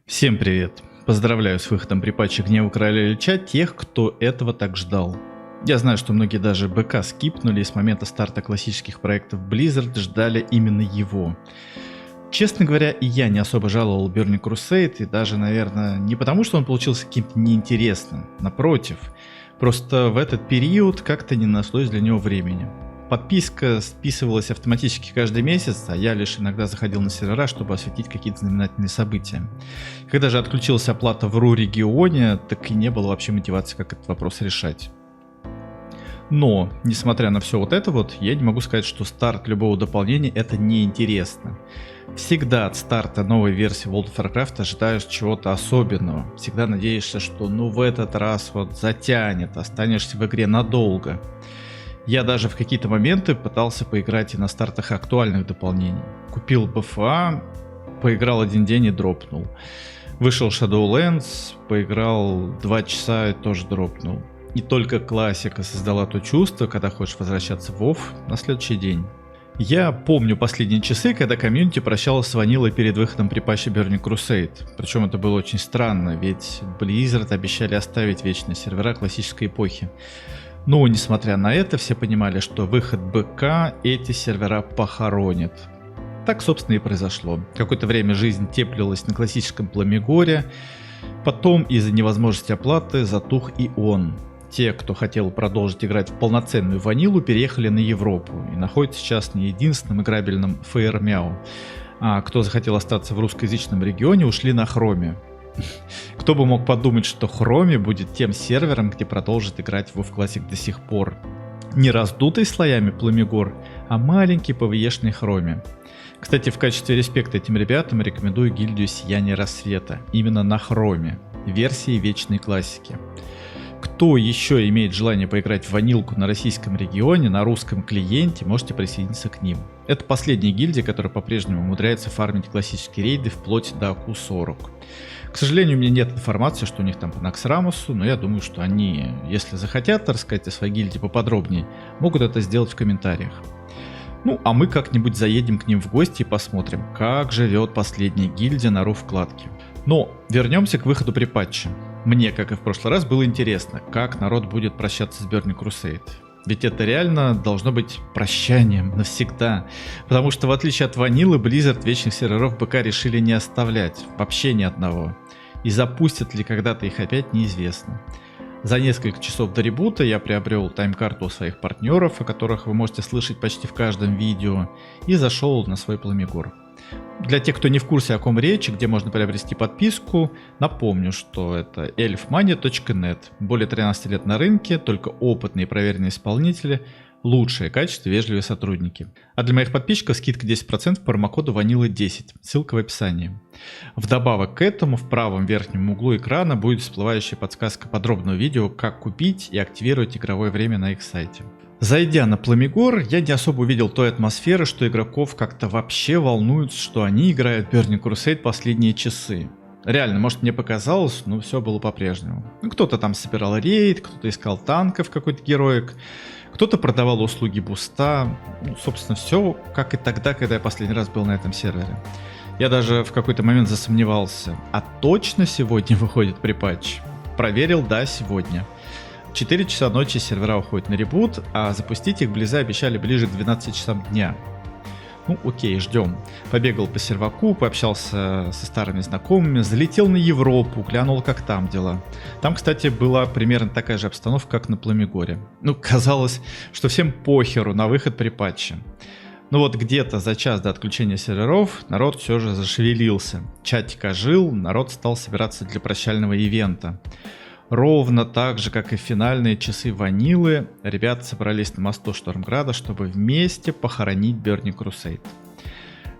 Всем привет! Поздравляю с выходом при патче Гнева Короля Ильича тех, кто этого так ждал. Я знаю, что многие даже БК скипнули и с момента старта классических проектов Blizzard ждали именно его. Честно говоря, и я не особо жаловал Burning Crusade, и даже, наверное, не потому, что он получился каким-то неинтересным, напротив, просто в этот период как-то не нашлось для него времени. Подписка списывалась автоматически каждый месяц, а я лишь иногда заходил на сервера, чтобы осветить какие-то знаменательные события. Когда же отключилась оплата в РУ-регионе, так и не было вообще мотивации, как этот вопрос решать. Но, несмотря на все вот это вот, я не могу сказать, что старт любого дополнения это неинтересно. Всегда от старта новой версии World of Warcraft ожидаешь чего-то особенного. Всегда надеешься, что в этот раз вот затянет, останешься в игре надолго. Я даже в какие-то моменты пытался поиграть и на стартах актуальных дополнений. Купил БФА, поиграл один день и дропнул. Вышел Shadowlands, поиграл 2 часа и тоже дропнул. И только классика создала то чувство, когда хочешь возвращаться в WoW на следующий день. Я помню последние часы, когда комьюнити прощалась с ванилой перед выходом при патче Burning Crusade. Причем это было очень странно, ведь Blizzard обещали оставить вечные сервера классической эпохи. Но, несмотря на это, все понимали, что выход БК эти сервера похоронит. Так, собственно, и произошло. Какое-то время жизнь теплилась на классическом Пламегоре, потом из-за невозможности оплаты затух и он. Те, кто хотел продолжить играть в полноценную ванилу, переехали на Европу и находятся сейчас на единственном играбельном ФРМяу. А кто захотел остаться в русскоязычном регионе, ушли на Хроме. Кто бы мог подумать, что Хроме будет тем сервером, где продолжит играть в WoW Classic до сих пор. Не раздутый слоями Пламегор, а маленький PvE-шный Хроме. Кстати, в качестве респекта этим ребятам рекомендую гильдию Сияние Рассвета. Именно на Хроме, версии вечной классики. Кто еще имеет желание поиграть в ванилку на российском регионе, на русском клиенте, можете присоединиться к ним. Это последняя гильдия, которая по-прежнему умудряется фармить классические рейды вплоть до АКУ-40. К сожалению, у меня нет информации, что у них там по Наксрамусу, но я думаю, что они, если захотят рассказать о своей гильдии поподробнее, могут это сделать в комментариях. Ну, а мы как-нибудь заедем к ним в гости и посмотрим, как живет последняя гильдия на РУ-вкладке. Но вернемся к выходу при патче. Мне, как и в прошлый раз, было интересно, как народ будет прощаться с Burning Crusade. Ведь это реально должно быть прощанием навсегда. Потому что в отличие от ванилы, Blizzard вечных серверов БК решили не оставлять. Вообще ни одного. И запустят ли когда-то их опять, неизвестно. За несколько часов до ребута я приобрел тайм-карту у своих партнеров, о которых вы можете слышать почти в каждом видео, и зашел на свой Пламегор. Для тех, кто не в курсе, о ком речь, где можно приобрести подписку, напомню, что это elfmania.net. Более 13 лет на рынке, только опытные и проверенные исполнители, лучшее качество, вежливые сотрудники. А для моих подписчиков скидка 10% по промокоду Vanilla10, ссылка в описании. Вдобавок к этому в правом верхнем углу экрана будет всплывающая подсказка подробного видео, как купить и активировать игровое время на их сайте. Зайдя на Пламегор, я не особо увидел той атмосферы, что игроков как-то вообще волнует, что они играют в Burning Crusade последние часы. Реально, может мне показалось, но все было по-прежнему. Кто-то там собирал рейд, кто-то искал танков какой-то героик, кто-то продавал услуги буста. Собственно, все как и тогда, когда я последний раз был на этом сервере. Я даже в какой-то момент засомневался, а точно сегодня выходит при патче? Проверил, да, сегодня. 4 часа ночи сервера уходят на ребут, а запустить их Близы обещали ближе к 12 часам дня. Ну окей, ждем. Побегал по серваку, пообщался со старыми знакомыми, залетел на Европу, глянул, как там дела. Там, кстати, была примерно такая же обстановка, как на Пламегоре. Казалось, что всем похеру на выход при патче. Но вот где-то за час до отключения серверов народ все же зашевелился. Чатик ожил, народ стал собираться для прощального ивента. Ровно так же, как и в финальные часы ванилы, ребята собрались на мосту Штормграда, чтобы вместе похоронить Burning Crusade.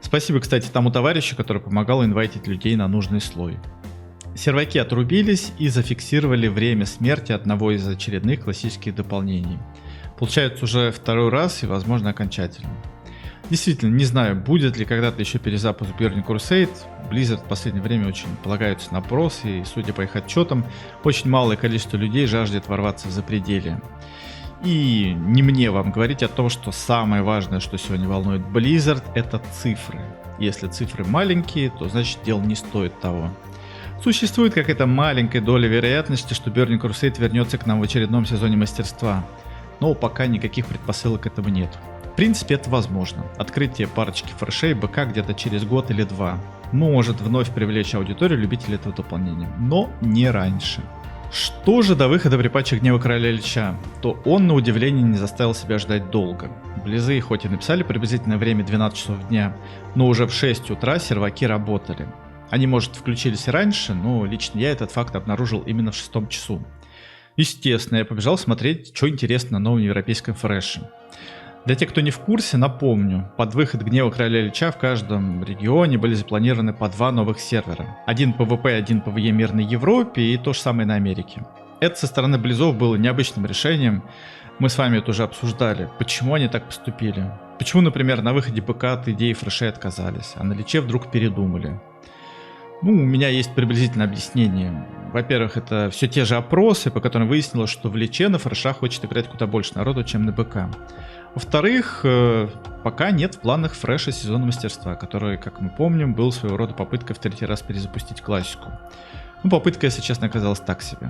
Спасибо, кстати, тому товарищу, который помогал инвайтить людей на нужный слой. Серваки отрубились и зафиксировали время смерти одного из очередных классических дополнений. Получается уже второй раз и, возможно, окончательно. Действительно, не знаю, будет ли когда-то еще перезапуск Burning Crusade. Blizzard в последнее время очень полагаются на прос, и, судя по их отчетам, очень малое количество людей жаждет ворваться в запределье. И не мне вам говорить о том, что самое важное, что сегодня волнует Blizzard, это цифры. Если цифры маленькие, то значит дело не стоит того. Существует какая-то маленькая доля вероятности, что Burning Crusade вернется к нам в очередном сезоне мастерства, но пока никаких предпосылок к этому нет. В принципе, это возможно. Открытие парочки фрешей БК где-то через год или два может вновь привлечь аудиторию любителей этого дополнения, но не раньше. Что же до выхода припатча Гнева Короля Ильича, то он, на удивление, не заставил себя ждать долго. Близы хоть и написали приблизительное время 12 часов дня, но уже в 6 утра серваки работали. Они, может, включились и раньше, но лично я этот факт обнаружил именно в 6 часу. Естественно, я побежал смотреть, что интересно на новом европейском фреше. Для тех, кто не в курсе, напомню, под выход Гнева Короля Ильича в каждом регионе были запланированы по 2 новых сервера. Один PvP, один PvE мир на Европе и то же самое на Америке. Это со стороны Близов было необычным решением. Мы с вами это уже обсуждали, почему они так поступили. Почему, например, на выходе БК от идеи фрешей отказались, а на Личе вдруг передумали. У меня есть приблизительное объяснение. Во-первых, это все те же опросы, по которым выяснилось, что в Личе на фрешах хочет играть куда больше народу, чем на БК. Во-вторых, пока нет в планах фреша сезона мастерства, который, как мы помним, был своего рода попыткой в 3-й раз перезапустить классику. Попытка, если честно, оказалась так себе.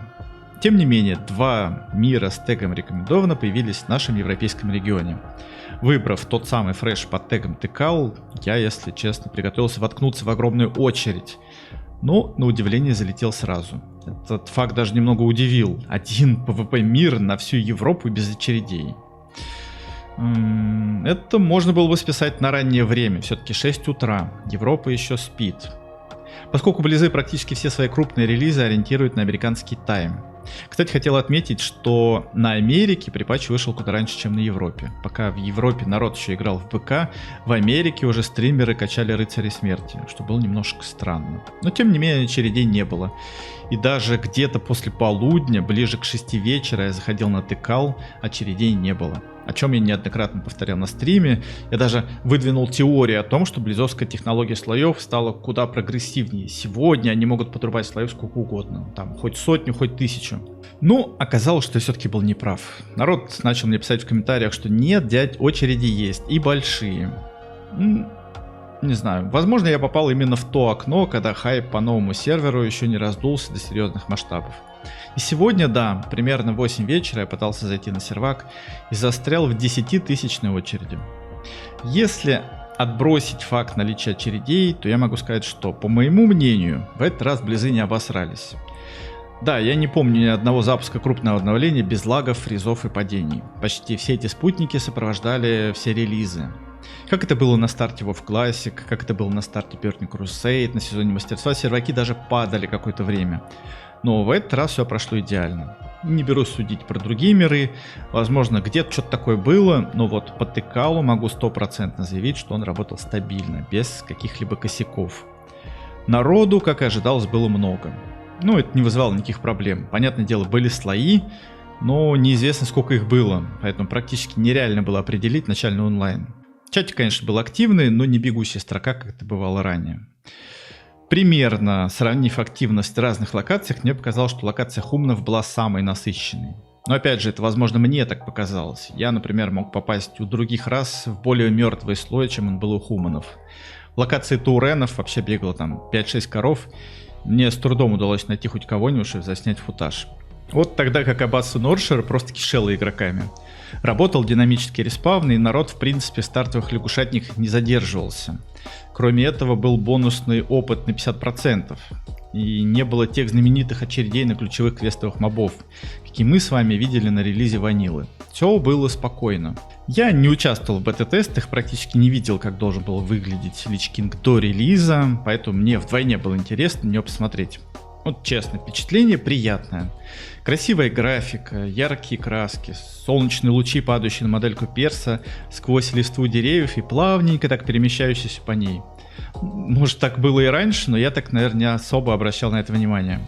Тем не менее, 2 мира с тегом рекомендовано появились в нашем европейском регионе. Выбрав тот самый фреш под тегом Текал, я, если честно, приготовился воткнуться в огромную очередь. Но, на удивление, залетел сразу. Этот факт даже немного удивил. Один PvP мир на всю Европу без очередей. Это можно было бы списать на раннее время, все-таки 6 утра, Европа еще спит. Поскольку Близы практически все свои крупные релизы ориентируют на американский тайм. Кстати, хотел отметить, что на Америке припатч вышел куда раньше, чем на Европе. Пока в Европе народ еще играл в БК, в Америке уже стримеры качали Рыцарей Смерти, что было немножко странно. Но тем не менее очередей не было. И даже где-то после полудня, ближе к 6 вечера, я заходил на Текал, очередей не было. О чем я неоднократно повторял на стриме. Я даже выдвинул теорию о том, что близовская технология слоев стала куда прогрессивнее. Сегодня они могут подрубать слоев сколько угодно. Там хоть 100, хоть 1000. Но оказалось, что я все-таки был неправ. Народ начал мне писать в комментариях, что нет, дядь, очереди есть. И большие. Не знаю. Возможно, я попал именно в то окно, когда хайп по новому серверу еще не раздулся до серьезных масштабов. И сегодня, да, примерно в 8 вечера я пытался зайти на сервак и застрял в 10-тысячной очереди. Если отбросить факт наличия очередей, то я могу сказать, что, по моему мнению, в этот раз Близы не обосрались. Да, я не помню ни одного запуска крупного обновления без лагов, фризов и падений. Почти все эти спутники сопровождали все релизы. Как это было на старте WoW Classic, как это было на старте Burning Crusade, на сезоне мастерства, серваки даже падали какое-то время. Но в этот раз все прошло идеально. Не берусь судить про другие миры, возможно где-то что-то такое было, но вот по Текалу могу 100% заявить, что он работал стабильно, без каких-либо косяков. Народу, как и ожидалось, было много. Но это не вызывало никаких проблем. Понятное дело, были слои, но неизвестно сколько их было, поэтому практически нереально было определить начальный онлайн. Чатик, конечно, был активный, но не бегущая строка, как это бывало ранее. Примерно сравнив активность в разных локациях, мне показалось, что локация Хуманов была самой насыщенной. Но опять же, это возможно мне так показалось. Я, например, мог попасть у других рас в более мертвый слой, чем он был у Хуманов. В локации Тауренов вообще бегало там 5-6 коров. Мне с трудом удалось найти хоть кого-нибудь, чтобы заснять футаж. Вот тогда как Аббас и Норшер просто кишело игроками. Работал динамический респавн, и народ в принципе в стартовых лягушатниках не задерживался. Кроме этого был бонусный опыт на 50%. И не было тех знаменитых очередей на ключевых квестовых мобов, какие мы с вами видели на релизе Ванилы. Все было спокойно. Я не участвовал в бета-тестах, практически не видел, как должен был выглядеть Лич Кинг до релиза, поэтому мне вдвойне было интересно на него посмотреть. Вот честно, впечатление приятное. Красивая графика, яркие краски, солнечные лучи, падающие на модельку перса сквозь листву деревьев и плавненько так перемещающиеся по ней. Может, так было и раньше, но я так, наверное, не особо обращал на это внимание.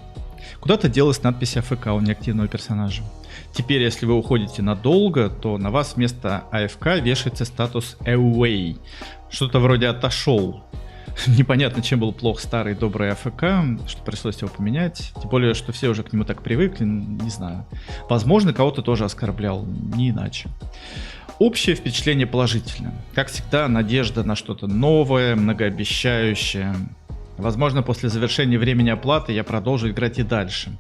Куда-то делалась надпись АФК у неактивного персонажа. Теперь, если вы уходите надолго, то на вас вместо АФК вешается статус Away. Что-то вроде отошел. Непонятно, чем был плох старый добрый АФК, что пришлось его поменять. Тем более, что все уже к нему так привыкли, не знаю. Возможно, кого-то тоже оскорблял, не иначе. Общее впечатление положительное. Как всегда, надежда на что-то новое, многообещающее. Возможно, после завершения времени оплаты я продолжу играть и дальше.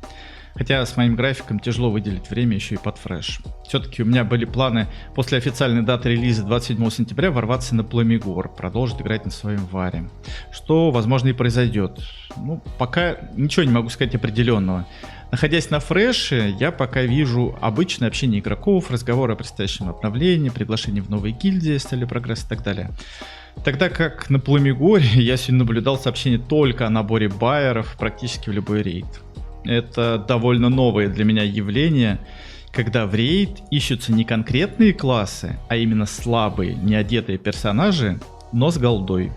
Хотя с моим графиком тяжело выделить время еще и под фреш. Все-таки у меня были планы после официальной даты релиза 27 сентября ворваться на Пламегор, продолжить играть на своем варе. Что, возможно, и произойдет. Ну, пока ничего не могу сказать определенного. Находясь на фреше, я пока вижу обычное общение игроков, разговоры о предстоящем обновлении, приглашение в новые гильдии с целью прогресса и так далее. Тогда как на Пламегоре я сегодня наблюдал сообщение только о наборе байеров практически в любой рейд. Это довольно новое для меня явление, когда в рейд ищутся не конкретные классы, а именно слабые, неодетые персонажи, но с голдой.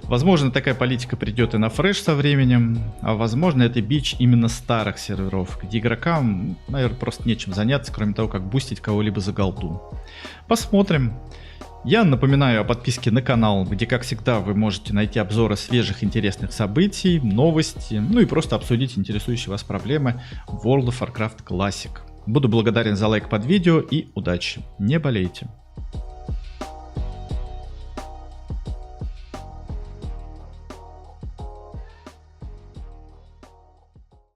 Возможно, такая политика придет и на фреш со временем, а возможно, это бич именно старых серверов, где игрокам, наверное, просто нечем заняться, кроме того, как бустить кого-либо за голду. Посмотрим. Я напоминаю о подписке на канал, где, как всегда, вы можете найти обзоры свежих интересных событий, новости, ну и просто обсудить интересующие вас проблемы в World of Warcraft Classic. Буду благодарен за лайк под видео и удачи. Не болейте.